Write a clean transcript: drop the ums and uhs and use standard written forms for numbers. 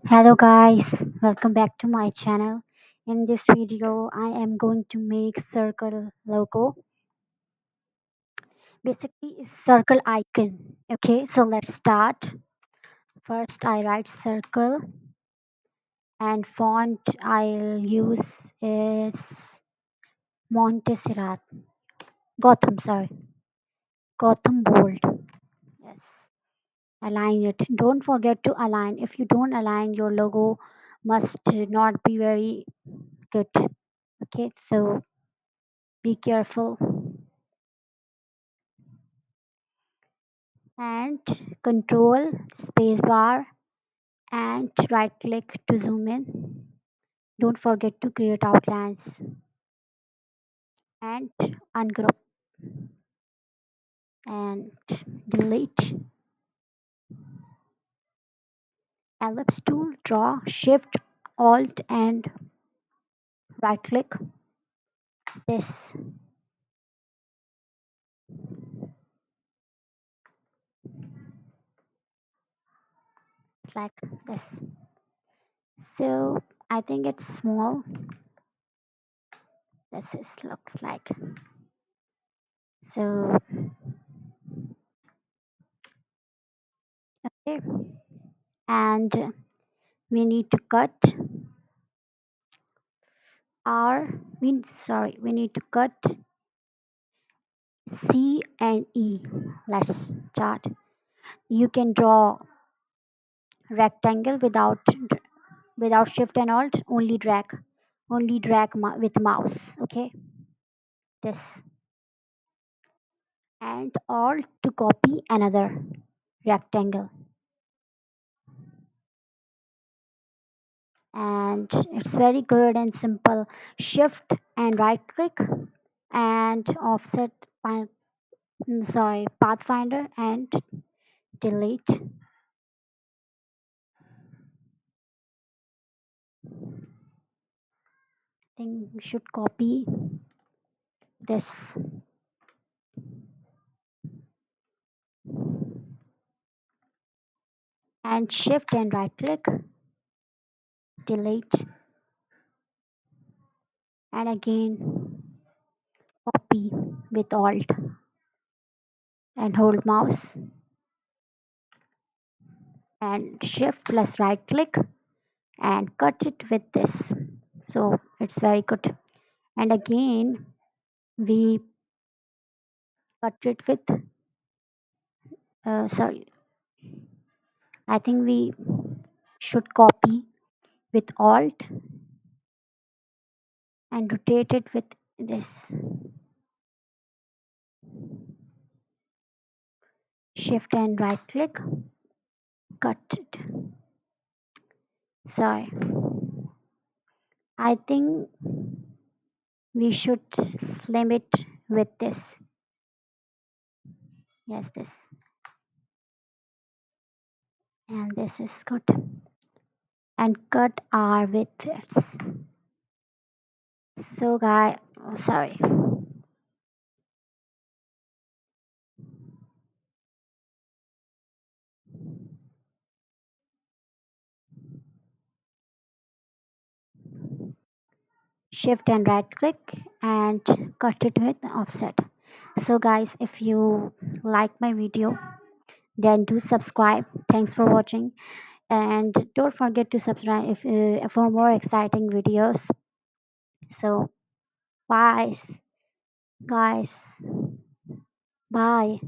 Hello guys, welcome back to my channel. In this video, I am going to make circle logo. Basically, it's circle icon. Okay, so let's start. First, I write circle and font I'll use is Montserrat. Gotham Bold. Yes, align it. Don't forget to align. If you don't align, your logo must not be very good. Okay, so be careful. And control spacebar and right click to zoom in. Don't forget to create outlines and ungroup and delete. Ellipse tool, draw, shift, alt and right click this. It's like this. So I think it's small. This is looks like. So okay. And we need to cut we need to cut C and E. Let's start. You can draw rectangle without shift and alt. Only drag with mouse. Okay, this and alt to copy another rectangle. And it's very good and simple. Shift and right click and offset. Pathfinder and delete. Think we should copy this and shift and right click, delete, and again copy with alt and hold mouse and shift plus right click and cut it with this. So it's very good. And again we cut it with sorry, I think we should copy with alt and rotate it with this. Shift and right click, cut it. Sorry, I think we should slim it with this. Yes, this. And this is good. And cut our widths. So sorry. Shift and right click and cut it with offset. So guys, if you like my video, then do subscribe. Thanks for watching. And don't forget to subscribe if for more exciting videos. So bye guys. Bye.